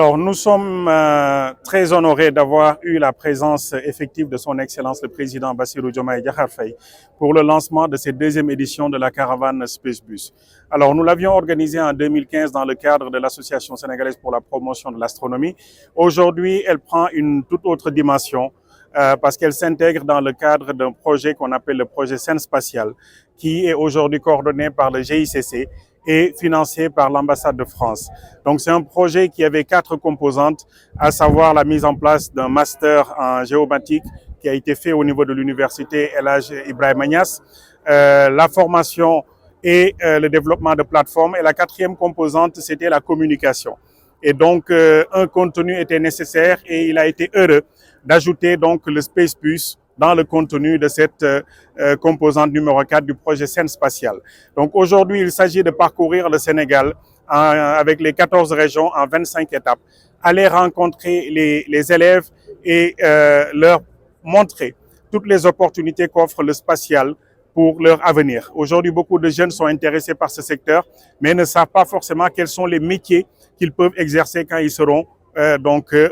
Alors, nous sommes très honorés d'avoir eu la présence effective de son Excellence le Président Bassirou Diomaye Diakhar Faye pour le lancement de cette deuxième édition de la caravane Space Bus. Alors, nous l'avions organisée en 2015 dans le cadre de l'Association sénégalaise pour la promotion de l'astronomie. Aujourd'hui, elle prend une toute autre dimension parce qu'elle s'intègre dans le cadre d'un projet qu'on appelle le projet Scène Spatiale, qui est aujourd'hui coordonné par le GICC et financé par l'ambassade de France. Donc c'est un projet qui avait 4 composantes, à savoir la mise en place d'un master en géomatique qui a été fait au niveau de l'université El Hadj Ibrahima Niass, la formation et le développement de plateformes. Et la 4e composante, c'était la communication. Et donc un contenu était nécessaire et il a été heureux d'ajouter donc le Space Bus dans le contenu de cette composante numéro 4 du projet Scène Spatiale. Donc aujourd'hui, il s'agit de parcourir le Sénégal avec les 14 régions en 25 étapes, aller rencontrer les élèves et leur montrer toutes les opportunités qu'offre le spatial pour leur avenir. Aujourd'hui, beaucoup de jeunes sont intéressés par ce secteur, mais ne savent pas forcément quels sont les métiers qu'ils peuvent exercer quand ils seront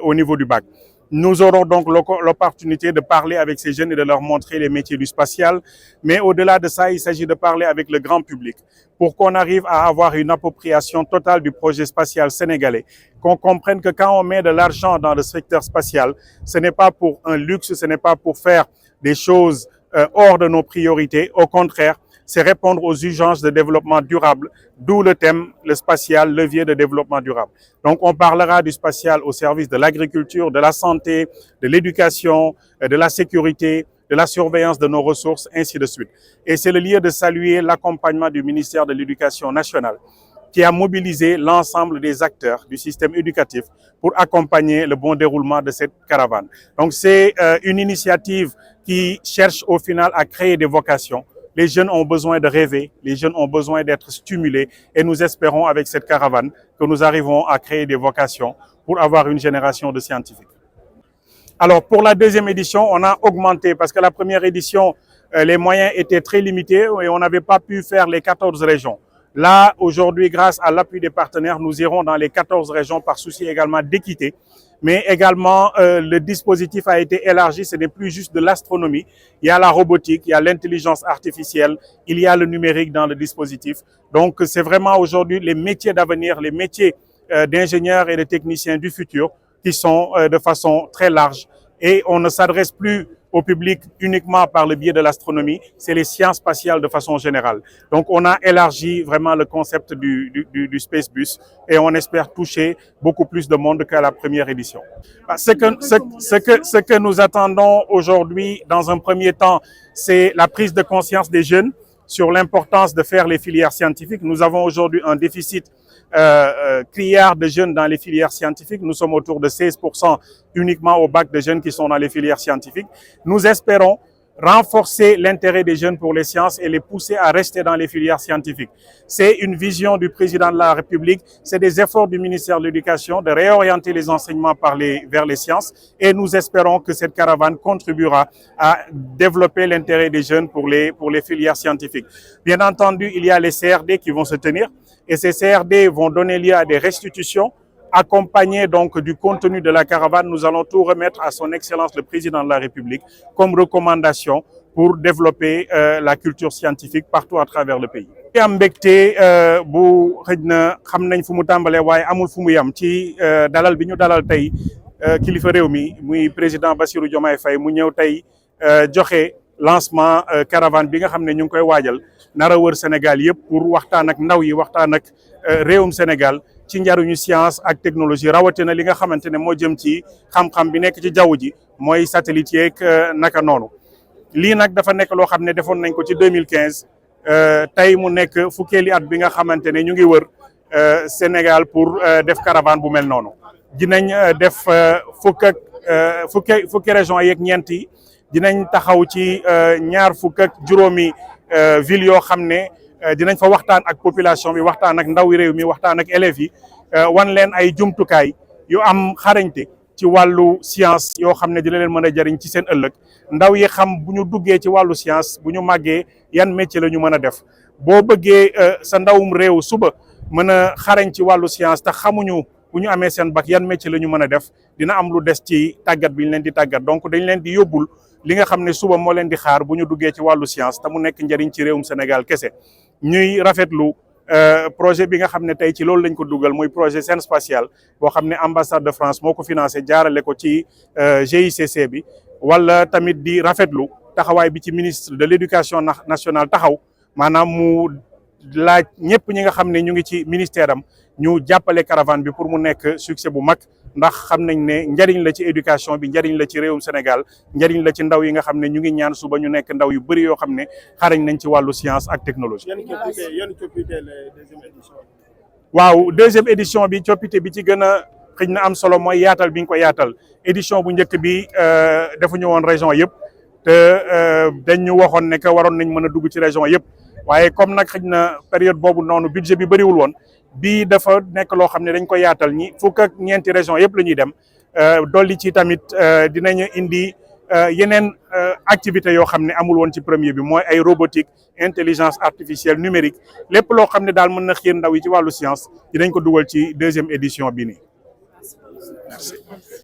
au niveau du bac. Nous aurons donc l'opportunité de parler avec ces jeunes et de leur montrer les métiers du spatial. Mais au-delà de ça, il s'agit de parler avec le grand public pour qu'on arrive à avoir une appropriation totale du projet spatial sénégalais. Qu'on comprenne que quand on met de l'argent dans le secteur spatial, ce n'est pas pour un luxe, ce n'est pas pour faire des choses hors de nos priorités. Au contraire, c'est répondre aux urgences de développement durable, d'où le thème, le spatial, levier de développement durable. Donc, on parlera du spatial au service de l'agriculture, de la santé, de l'éducation, de la sécurité, de la surveillance de nos ressources, ainsi de suite. Et c'est le lieu de saluer l'accompagnement du ministère de l'Éducation nationale qui a mobilisé l'ensemble des acteurs du système éducatif pour accompagner le bon déroulement de cette caravane. Donc, c'est une initiative qui cherche au final à créer des vocations. Les jeunes ont besoin de rêver, les jeunes ont besoin d'être stimulés et nous espérons avec cette caravane que nous arrivons à créer des vocations pour avoir une génération de scientifiques. Alors pour la deuxième édition, on a augmenté parce que la première édition, les moyens étaient très limités et on n'avait pas pu faire les 14 régions. Là, aujourd'hui, grâce à l'appui des partenaires, nous irons dans les 14 régions par souci également d'équité. Mais également, le dispositif a été élargi, ce n'est plus juste de l'astronomie. Il y a la robotique, il y a l'intelligence artificielle, il y a le numérique dans le dispositif. Donc, c'est vraiment aujourd'hui les métiers d'avenir, les métiers d'ingénieurs et de techniciens du futur qui sont de façon très large. Et on ne s'adresse plus au public uniquement par le biais de l'astronomie, c'est les sciences spatiales de façon générale. Donc on a élargi vraiment le concept du Space Bus et on espère toucher beaucoup plus de monde qu'à la première édition. Ce que nous attendons aujourd'hui, dans un premier temps, c'est la prise de conscience des jeunes sur l'importance de faire les filières scientifiques. Nous avons aujourd'hui un déficit criard de jeunes dans les filières scientifiques. Nous sommes autour de 16% uniquement au bac de jeunes qui sont dans les filières scientifiques. Nous espérons renforcer l'intérêt des jeunes pour les sciences et les pousser à rester dans les filières scientifiques. C'est une vision du président de la République, c'est des efforts du ministère de l'Éducation de réorienter les enseignements vers les sciences et nous espérons que cette caravane contribuera à développer l'intérêt des jeunes pour les filières scientifiques. Bien entendu, il y a les CRD qui vont se tenir et ces CRD vont donner lieu à des restitutions. Accompagné donc du contenu de la caravane, nous allons tout remettre à son Excellence le Président de la République comme recommandation pour développer la culture scientifique partout à travers le pays. am mbégte bu xëj na xam nañ fu mu tàmbalee waaye amul fu mu yam ci dalal bi ñu dalal tey kilifa réew mi muy président Bassirou Diomaye Faye mu ñëw tey joxe lancement caravane bi nga xam ne ñu ngi koy waajal nar a wër Sénégal yëpp pour waxtaan ak ndaw yi waxtaan ak réewum Sénégal ci njariñu science ak technologie rawatina li nga xamante ne moo jëm ci xam-xam bi nekk ci jaww ji mooy satellite yeeg naka noonu. lii nag dafa nekk loo xam ne defoon nañ ko ci 2015 tey mu nekk fukkeeli at bi nga xamante ne ñu ngi wër Sénégal pour def caravane bu mel noonu. dinañ def fukki région yeeg ñeent yi dinañ taxaw ci ñaar fukk ak juróomi ville yoo xam ne dinañ fa waxtaan ak population bi waxtaan ak ndawi réew mi waxtaan ak élèves yi wan leen ay jumtukaay yu am xarañte ci wàllu science yoo xam ne dina leen mën a jariñ ci seen ëllëg ndaw yi xam bu ñu duggee ci wàllu science bu ñu màggee yan métier la ñu mën a def boo bëggee sa ndawum réew suba mën a xarañ ci wàllu science te xamuñu bu bu ñu amee seen bac yan métier la ñu mën a def dina am lu des ci tàggat bi ñu leen di tàggat donc dañ leen di yóbbul li nga xam ne suba moo leen di xaar bu ñu duggee ci wàllu science te mu nekk njëriñ ci réewum Sénégal kese ñuy rafetlu projet bi nga xam ne tey ci loolu lañ ko dugal muy projet Sen Spatial boo xam ne ambassade de France moo ko financé jaarale ko ci GICC bi wala tamit di rafetlu taxawaay bi ci ministre de l'éducation nationale taxaw maanaam mu laaj ñëpp ñi nga xam ne ñu ngi ci ministère am ñu jàppale caravane bi pour mu nekk succès bu mag ndax xam nañ ne njariñ la ci éducation bi njariñ la ci réewum Sénégal njariñ la ci ndaw yi nga xam ne ñu ngi ñaan suba ñu nekk ndaw yu bëri yoo xam ne xarañ nañ ci wàllu science ak technologie. waaw deuxième édition bi coppite bi ci gën a xëy na am solo mooy yaatal bi ñu ko yaatal édition bu njëkk bi defuñu woon région yëpp te dañ ñu waxoon ne que waroon nañ mën a dugg ci région yëpp waaye comme nag xëy na période boobu noonu budget bi bëriwul woon bii dafa nekk loo xam ne dañ ko yaatal ñi fukk ak ñeenti région yëpp la ñuy dem dolli ci tamit dinañu indi yeneen activités yoo xam ne amul woon ci premier bi mooy ay robotique intelligence artificielle numérique lépp loo xam ne daal mën na xiir ndaw yi ci wàllu science dinañ ko dugal ci deuxième édition bi nii. Merci.